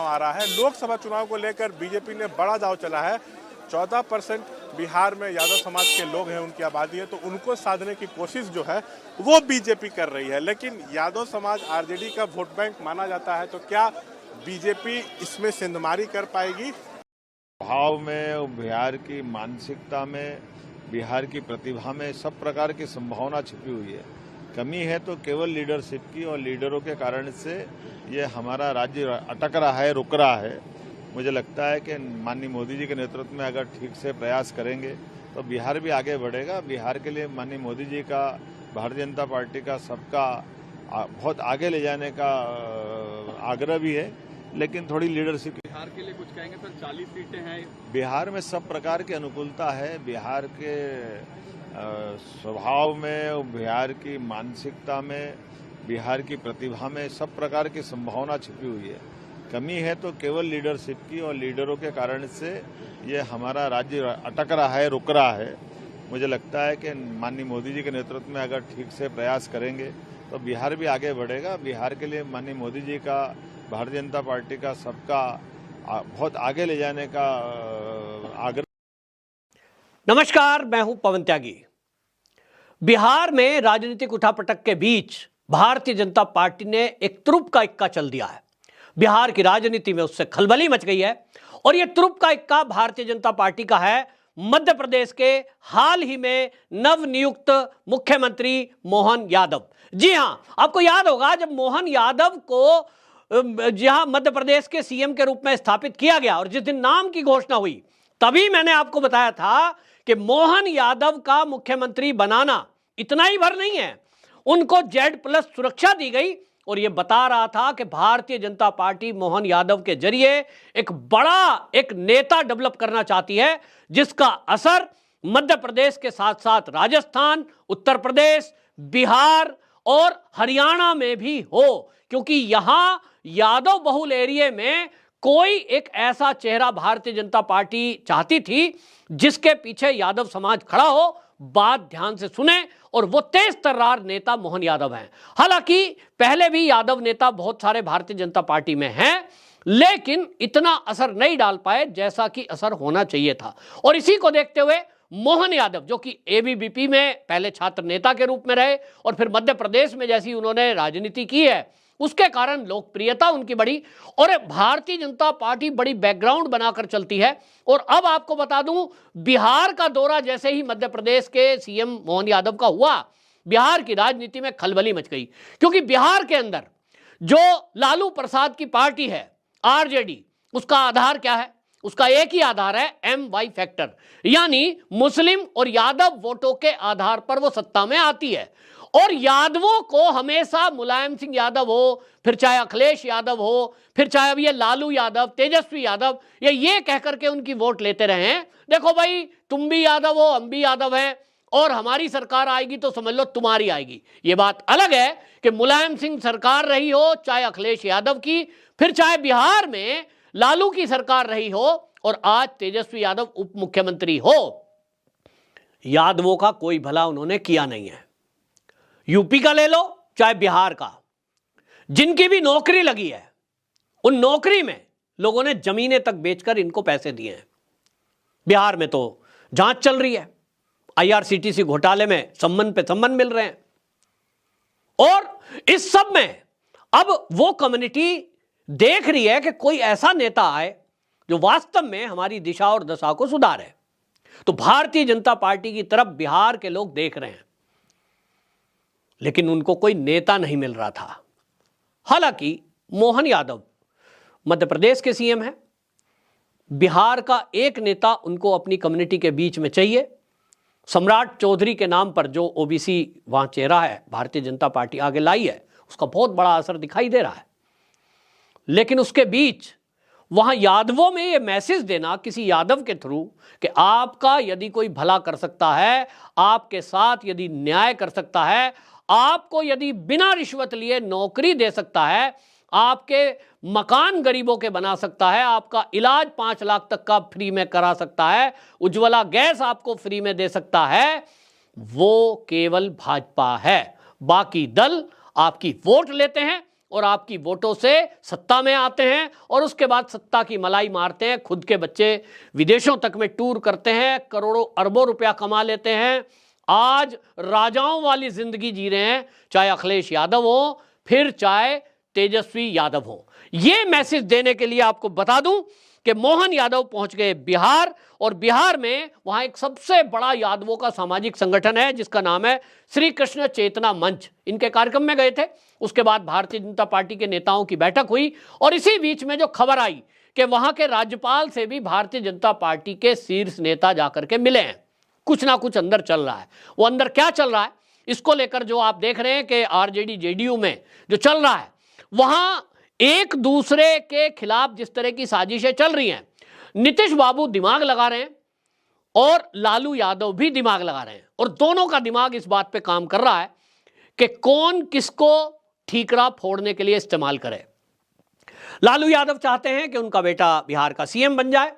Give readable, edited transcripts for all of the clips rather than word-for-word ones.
आ रहा है। लोकसभा चुनाव को लेकर बीजेपी ने बड़ा दांव चला है। 14% बिहार में यादव समाज के लोग हैं, उनकी आबादी है, तो उनको साधने की कोशिश जो है वो बीजेपी कर रही है। लेकिन यादव समाज आरजेडी का वोट बैंक माना जाता है, तो क्या बीजेपी इसमें सेंधमारी कर पाएगी? भाव में, बिहार की मानसिकता में, बिहार की प्रतिभा में सब प्रकार की संभावना छिपी हुई है। कमी है तो केवल लीडरशिप की, और लीडरों के कारण से ये हमारा राज्य अटक रहा है, रुक रहा है। मुझे लगता है कि माननीय मोदी जी के नेतृत्व में अगर ठीक से प्रयास करेंगे तो बिहार भी आगे बढ़ेगा। बिहार के लिए माननीय मोदी जी का, भारतीय जनता पार्टी का, सबका बहुत आगे ले जाने का आग्रह भी है, लेकिन थोड़ी लीडरशिप। बिहार के लिए कुछ कहेंगे सर? 40 सीटें हैं बिहार में, सब प्रकार की अनुकूलता है। बिहार के स्वभाव में, बिहार की मानसिकता में, बिहार की प्रतिभा में सब प्रकार की संभावना छिपी हुई है। कमी है तो केवल लीडरशिप की, और लीडरों के कारण से ये हमारा राज्य अटक रहा है, रुक रहा है। मुझे लगता है कि माननीय मोदी जी के नेतृत्व में अगर ठीक से प्रयास करेंगे तो बिहार भी आगे बढ़ेगा। बिहार के लिए माननीय मोदी जी का, भारतीय जनता पार्टी का, सबका बहुत आगे ले जाने का आग्रह। नमस्कार, मैं हूं पवन त्यागी। बिहार में राजनीतिक उठापटक के बीच भारतीय जनता पार्टी ने एक तुरुप का इक्का चल दिया है। बिहार की राजनीति में उससे खलबली मच गई है, और यह तुरुप का इक्का भारतीय जनता पार्टी का है मध्य प्रदेश के हाल ही में नवनियुक्त मुख्यमंत्री मोहन यादव। जी हां, आपको याद होगा जब मोहन यादव को जहां मध्य प्रदेश के सीएम के रूप में स्थापित किया गया, और जिस दिन नाम की घोषणा हुई तभी मैंने आपको बताया था कि मोहन यादव का मुख्यमंत्री बनाना इतना ही भर नहीं है, उनको Z+ सुरक्षा दी गई। और यह बता रहा था कि भारतीय जनता पार्टी मोहन यादव के जरिए एक बड़ा नेता डेवलप करना चाहती है, जिसका असर मध्य प्रदेश के साथ साथ राजस्थान, उत्तर प्रदेश, बिहार और हरियाणा में भी हो, क्योंकि यहां यादव बहुल एरिया में कोई एक ऐसा चेहरा भारतीय जनता पार्टी चाहती थी जिसके पीछे यादव समाज खड़ा हो। बात ध्यान से सुने, और वो तेज तर्रार नेता मोहन यादव हैं। हालांकि पहले भी यादव नेता बहुत सारे भारतीय जनता पार्टी में हैं, लेकिन इतना असर नहीं डाल पाए जैसा कि असर होना चाहिए था। और इसी को देखते हुए मोहन यादव, जो कि एबीवीपी में पहले छात्र नेता के रूप में रहे और फिर मध्य प्रदेश में जैसी उन्होंने राजनीति की है, उसके कारण लोकप्रियता उनकी बढ़ी, और भारतीय जनता पार्टी बड़ी बैकग्राउंड बनाकर चलती है। और अब आपको बता दूं, बिहार का दौरा जैसे ही मध्य प्रदेश के सीएम मोहन यादव का हुआ, बिहार की राजनीति में खलबली मच गई। क्योंकि बिहार के अंदर जो लालू प्रसाद की पार्टी है आरजेडी, उसका आधार क्या है? उसका एक ही आधार है, MY फैक्टर, यानी मुस्लिम और यादव वोटों के आधार पर वो सत्ता में आती है। और यादवों को हमेशा मुलायम सिंह यादव हो, फिर चाहे अखिलेश यादव हो, फिर चाहे अब ये लालू यादव, तेजस्वी यादव, ये कह करके उनकी वोट लेते रहे हैं। देखो भाई, तुम भी यादव हो, हम भी यादव हैं, और हमारी सरकार आएगी तो समझ लो तुम्हारी आएगी। ये बात अलग है कि मुलायम सिंह सरकार रही हो, चाहे अखिलेश यादव की, फिर चाहे बिहार में लालू की सरकार रही हो, और आज तेजस्वी यादव उप मुख्यमंत्री हो, यादवों का कोई भला उन्होंने किया नहीं है। यूपी का ले लो, चाहे बिहार का, जिनकी भी नौकरी लगी है, उन नौकरी में लोगों ने जमीनें तक बेचकर इनको पैसे दिए हैं। बिहार में तो जांच चल रही है, IRCTC घोटाले में संबंध पे संबंध मिल रहे हैं। और इस सब में अब वो कम्युनिटी देख रही है कि कोई ऐसा नेता आए जो वास्तव में हमारी दिशा और दशा को सुधारे। तो भारतीय जनता पार्टी की तरफ बिहार के लोग देख रहे हैं, लेकिन उनको कोई नेता नहीं मिल रहा था। हालांकि मोहन यादव मध्य प्रदेश के सीएम हैं, बिहार का एक नेता उनको अपनी कम्युनिटी के बीच में चाहिए। सम्राट चौधरी के नाम पर जो OBC वहां चेहरा है भारतीय जनता पार्टी आगे लाई है, उसका बहुत बड़ा असर दिखाई दे रहा है। लेकिन उसके बीच वहां यादवों में यह मैसेज देना किसी यादव के थ्रू कि आपका यदि कोई भला कर सकता है, आपके साथ यदि न्याय कर सकता है, आपको यदि बिना रिश्वत लिए नौकरी दे सकता है, आपके मकान गरीबों के बना सकता है, आपका इलाज 5 लाख तक का फ्री में करा सकता है, उज्ज्वला गैस आपको फ्री में दे सकता है, वो केवल भाजपा है। बाकी दल आपकी वोट लेते हैं और आपकी वोटों से सत्ता में आते हैं और उसके बाद सत्ता की मलाई मारते हैं, खुद के बच्चे विदेशों तक में टूर करते हैं, करोड़ों अरबों रुपया कमा लेते हैं, आज राजाओं वाली जिंदगी जी रहे हैं, चाहे अखिलेश यादव हो फिर चाहे तेजस्वी यादव हो। यह मैसेज देने के लिए आपको बता दूं कि मोहन यादव पहुंच गए बिहार, और बिहार में वहां एक सबसे बड़ा यादवों का सामाजिक संगठन है जिसका नाम है श्री कृष्ण चेतना मंच। इनके कार्यक्रम में गए थे, उसके बाद भारतीय जनता पार्टी के नेताओं की बैठक हुई और इसी बीच में जो खबर आई कि वहां के राज्यपाल से भी भारतीय जनता पार्टी के शीर्ष नेता जाकर के मिले हैं। कुछ ना कुछ अंदर चल रहा है। वो अंदर क्या चल रहा है इसको लेकर जो आप देख रहे हैं कि आरजेडी जेडीयू में जो चल रहा है, वहां एक दूसरे के खिलाफ जिस तरह की साजिशें चल रही हैं, नीतीश बाबू दिमाग लगा रहे हैं और लालू यादव भी दिमाग लगा रहे हैं, और दोनों का दिमाग इस बात पे काम कर रहा है कि कौन किसको ठीकरा फोड़ने के लिए इस्तेमाल करे। लालू यादव चाहते हैं कि उनका बेटा बिहार का सीएम बन जाए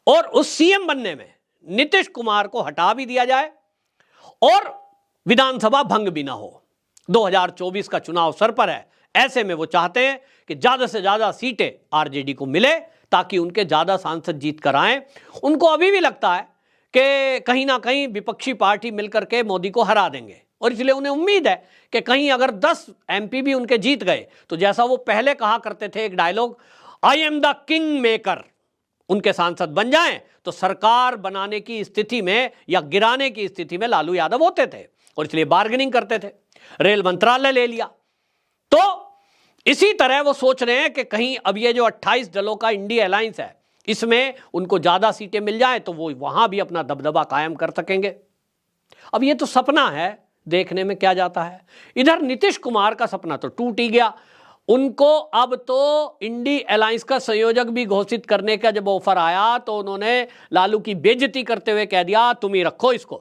और उस सीएम बनने में नीतीश कुमार को हटा भी दिया जाए और विधानसभा भंग भी ना हो। 2024 का चुनाव सर पर है, ऐसे में वो चाहते हैं कि ज्यादा से ज्यादा सीटें आरजेडी को मिले ताकि उनके ज्यादा सांसद जीत कर आए। उनको अभी भी लगता है कि कहीं ना कहीं विपक्षी पार्टी मिलकर के मोदी को हरा देंगे, और इसलिए उन्हें उम्मीद है कि कहीं अगर 10 एमपी भी उनके जीत गए तो जैसा वो पहले कहा करते थे एक dialogue, I am the king maker, उनके सांसद बन जाएं तो सरकार बनाने की स्थिति में या गिराने की स्थिति में लालू यादव होते थे, और इसलिए बार्गेनिंग करते थे। रेल मंत्रालय ले लिया। तो इसी तरह वो सोच रहे हैं कि कहीं अब ये जो 28 दलों का इंडिया अलायंस है इसमें उनको ज्यादा सीटें मिल जाएं तो वो वहां भी अपना दबदबा कायम कर सकेंगे। अब ये तो सपना है, देखने में क्या जाता है। इधर नीतीश कुमार का सपना तो टूट ही गया। उनको अब तो इंडिया अलायंस का संयोजक भी घोषित करने का जब ऑफर आया तो उन्होंने लालू की बेइज्जती करते हुए कह दिया तुम ही रखो इसको,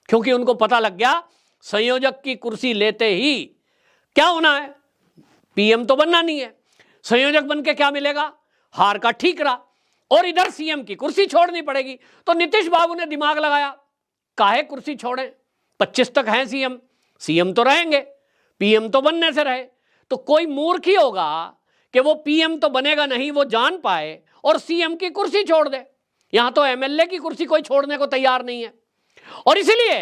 क्योंकि उनको पता लग गया संयोजक की कुर्सी लेते ही क्या होना है, पीएम तो बनना नहीं है, संयोजक बन के क्या मिलेगा, हार का ठीकरा, और इधर सीएम की कुर्सी छोड़नी पड़ेगी। तो नीतीश बाबू ने दिमाग लगाया, काहे कुर्सी छोड़ें, 25 तक हैं सीएम तो रहेंगे, पीएम तो बनने से रहे। तो कोई मूर्ख ही होगा कि वो पीएम तो बनेगा नहीं, वो जान पाए और सीएम की कुर्सी छोड़ दे। यहां तो एमएलए की कुर्सी कोई छोड़ने को तैयार नहीं है, और इसलिए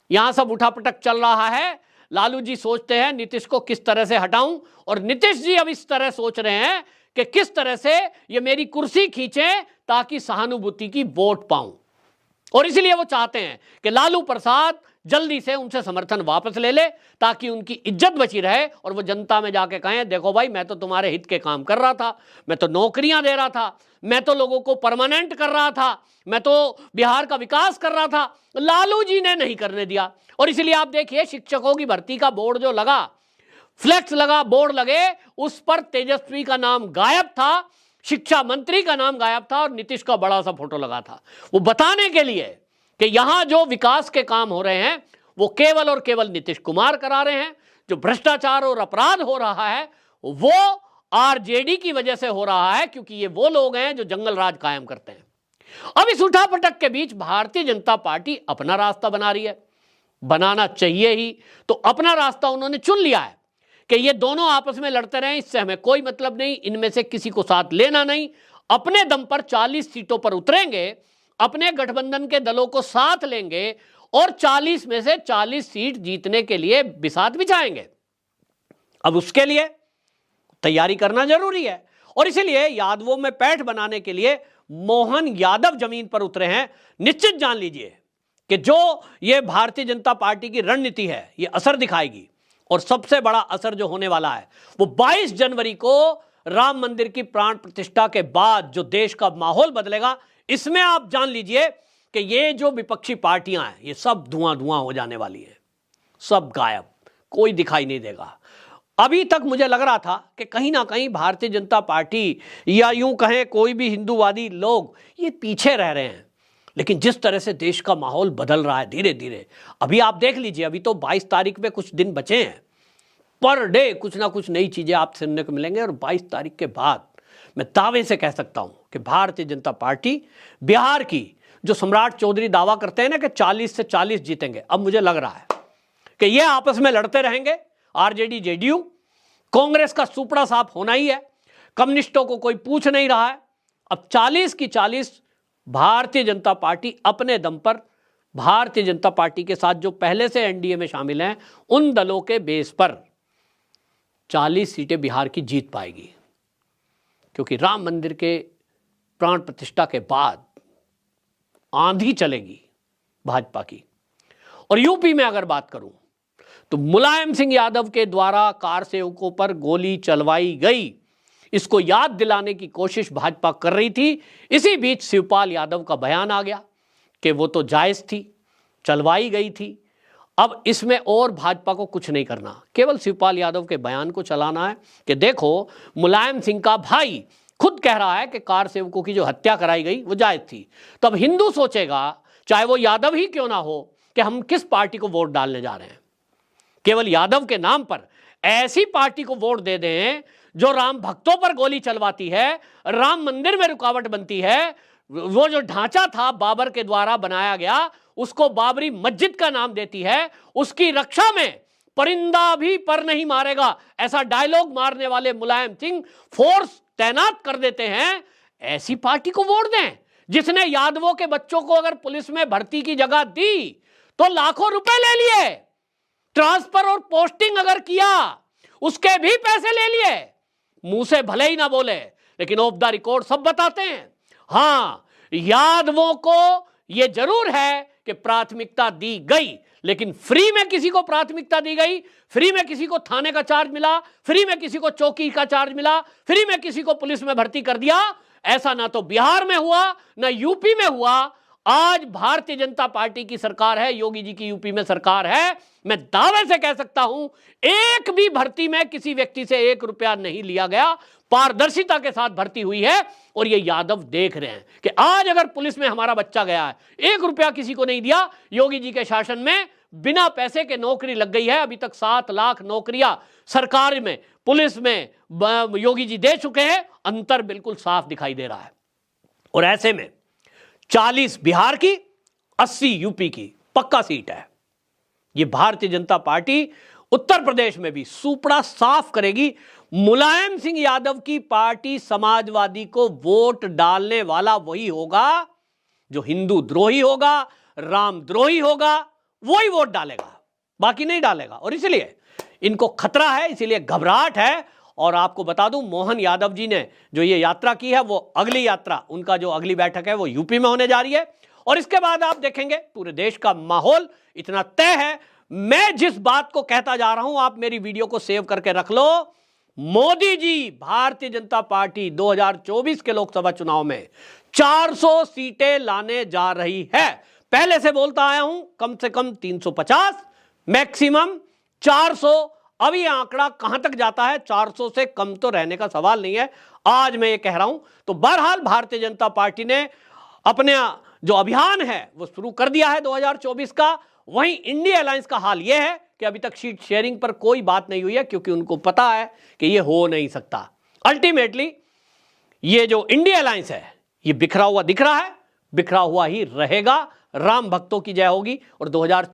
यहां सब उठापटक चल रहा है। लालू जी सोचते हैं नीतीश को किस तरह से हटाऊं, और नीतीश जी अब इस तरह सोच रहे हैं कि किस तरह से ये मेरी कुर्सी खींचे ताकि सहानुभूति की वोट पाऊं, और इसलिए वो चाहते हैं कि लालू प्रसाद जल्दी से उनसे समर्थन वापस ले ले ताकि उनकी इज्जत बची रहे और वो जनता में जाके कहें देखो भाई मैं तो तुम्हारे हित के काम कर रहा था, मैं तो नौकरियां दे रहा था, मैं तो लोगों को परमानेंट कर रहा था, मैं तो बिहार का विकास कर रहा था, लालू जी ने नहीं करने दिया। और इसलिए आप देखिए शिक्षकों की भर्ती का बोर्ड जो लगा, फ्लेक्स लगा, बोर्ड लगे, उस पर तेजस्वी का नाम गायब था, शिक्षा मंत्री का नाम गायब था और नीतीश का बड़ा सा फोटो लगा था, वो बताने के लिए कि यहां जो विकास के काम हो रहे हैं वो केवल और केवल नीतीश कुमार करा रहे हैं। जो भ्रष्टाचार और अपराध हो रहा है वो आरजेडी की वजह से हो रहा है, क्योंकि ये वो लोग हैं जो जंगल राज कायम करते हैं। अब इस उठापटक के बीच भारतीय जनता पार्टी अपना रास्ता बना रही है, बनाना चाहिए ही, तो अपना रास्ता उन्होंने चुन लिया है कि ये दोनों आपस में लड़ते रहे, इससे हमें कोई मतलब नहीं, इनमें से किसी को साथ लेना नहीं, अपने दम पर 40 सीटों पर उतरेंगे, अपने गठबंधन के दलों को साथ लेंगे और 40 में से 40 सीट जीतने के लिए बिसात बिछाएंगे। अब उसके लिए तैयारी करना जरूरी है, और इसलिए यादवों में पैठ बनाने के लिए मोहन यादव जमीन पर उतरे हैं। निश्चित जान लीजिए कि जो ये भारतीय जनता पार्टी की रणनीति है ये असर दिखाएगी, और सबसे बड़ा असर जो होने वाला है वो 22 जनवरी को राम मंदिर की प्राण प्रतिष्ठा के बाद जो देश का माहौल बदलेगा, इसमें आप जान लीजिए कि ये जो विपक्षी पार्टियां हैं ये सब धुआं धुआं हो जाने वाली है, सब गायब, कोई दिखाई नहीं देगा। अभी तक मुझे लग रहा था कि कहीं ना कहीं भारतीय जनता पार्टी या यूं कहें कोई भी हिंदूवादी लोग ये पीछे रह रहे हैं, लेकिन जिस तरह से देश का माहौल बदल रहा है धीरे धीरे, अभी आप देख लीजिए, अभी तो 22 तारीख में कुछ दिन बचे हैं, पर डे कुछ ना कुछ नई चीजें आप सुनने को मिलेंगे, और 22 तारीख के बाद मैं दावे से कह सकता हूं कि भारतीय जनता पार्टी बिहार की, जो सम्राट चौधरी दावा करते हैं ना कि 40 से 40 जीतेंगे, अब मुझे लग रहा है कि ये आपस में लड़ते रहेंगे, आरजेडी जेडीयू, कांग्रेस का सुपड़ा साफ होना ही है, कम्युनिस्टों को कोई पूछ नहीं रहा है। अब 40 की 40 भारतीय जनता पार्टी अपने दम पर भारतीय जनता पार्टी के साथ जो पहले से एनडीए में शामिल हैं उन दलों के बेस पर 40 सीटें बिहार की जीत पाएगी, क्योंकि राम मंदिर के प्राण प्रतिष्ठा के बाद आंधी चलेगी भाजपा की। और यूपी में अगर बात करूं तो मुलायम सिंह यादव के द्वारा कार सेवकों पर गोली चलवाई गई, इसको याद दिलाने की कोशिश भाजपा कर रही थी। इसी बीच शिवपाल यादव का बयान आ गया कि वो तो जायज थी, चलवाई गई थी। अब इसमें और भाजपा को कुछ नहीं करना, केवल शिवपाल यादव के बयान को चलाना है कि देखो मुलायम सिंह का भाई खुद कह रहा है कि कार सेवकों की जो हत्या कराई गई वो जायज थी। तब हिंदू सोचेगा, चाहे वो यादव ही क्यों ना हो, कि हम किस पार्टी को वोट डालने जा रहे हैं। केवल यादव के नाम पर ऐसी पार्टी को वोट दे दें जो राम भक्तों पर गोली चलवाती है, राम मंदिर में रुकावट बनती है। वो जो ढांचा था बाबर के द्वारा बनाया गया उसको बाबरी मस्जिद का नाम देती है, उसकी रक्षा में परिंदा भी पर नहीं मारेगा ऐसा डायलॉग मारने वाले मुलायम सिंह फोर्स तैनात कर देते हैं। ऐसी पार्टी को वोट दें जिसने यादवों के बच्चों को अगर पुलिस में भर्ती की जगह दी तो लाखों रुपए ले लिए, ट्रांसफर और पोस्टिंग अगर किया उसके भी पैसे ले लिए। मुंह से भले ही ना बोले लेकिन ऑफ द रिकॉर्ड सब बताते हैं। हां, यादवों को यह जरूर है कि प्राथमिकता दी गई, लेकिन फ्री में किसी को प्राथमिकता दी गई, फ्री में किसी को थाने का चार्ज मिला, फ्री में किसी को चौकी का चार्ज मिला, फ्री में किसी को पुलिस में भर्ती कर दिया, ऐसा ना तो बिहार में हुआ ना यूपी में हुआ। आज भारतीय जनता पार्टी की सरकार है, योगी जी की यूपी में सरकार है। मैं दावे से कह सकता हूं एक भी भर्ती में किसी व्यक्ति से 1 रुपया नहीं लिया गया, पारदर्शिता के साथ भर्ती हुई है। और ये यादव देख रहे हैं कि आज अगर पुलिस में हमारा बच्चा गया है, 1 रुपया किसी को नहीं दिया। योगी जी के शासन में बिना पैसे के नौकरी लग गई है। अभी तक 7 लाख नौकरियां सरकार में, पुलिस में योगी जी दे चुके हैं। अंतर बिल्कुल साफ दिखाई दे रहा है। और ऐसे में 40 बिहार की, 80 यूपी की पक्का सीट है। ये भारतीय जनता पार्टी उत्तर प्रदेश में भी सुपड़ा साफ करेगी। मुलायम सिंह यादव की पार्टी समाजवादी को वोट डालने वाला वही होगा जो हिंदू द्रोही होगा, राम द्रोही होगा, वही वोट डालेगा, बाकी नहीं डालेगा। और इसलिए इनको खतरा है, इसीलिए घबराहट है। और आपको बता दूं, मोहन यादव जी ने जो ये यात्रा की है, वो अगली यात्रा, उनका जो अगली बैठक है वो यूपी में होने जा रही है। और इसके बाद आप देखेंगे पूरे देश का माहौल इतना तय है। मैं जिस बात को कहता जा रहा हूं, आप मेरी वीडियो को सेव करके रख लो। मोदी जी भारतीय जनता पार्टी 2024 के लोकसभा चुनाव में 400 सीटें लाने जा रही है। पहले से बोलता आया हूं कम से कम 350, मैक्सिमम 400। अब ये आंकड़ा कहां तक जाता है, 400 से कम तो रहने का सवाल नहीं है। आज मैं ये कह रहा हूं। तो बहरहाल भारतीय जनता पार्टी ने अपने जो अभियान है वो शुरू कर दिया है 2024 का। वहीं इंडिया अलायंस का हाल यह है कि अभी तक सीट शेयरिंग पर कोई बात नहीं हुई है, क्योंकि उनको पता है कि यह हो नहीं सकता। अल्टीमेटली ये जो इंडिया अलायंस है ये बिखरा हुआ दिख रहा है, बिखरा हुआ ही रहेगा। राम भक्तों की जय होगी। और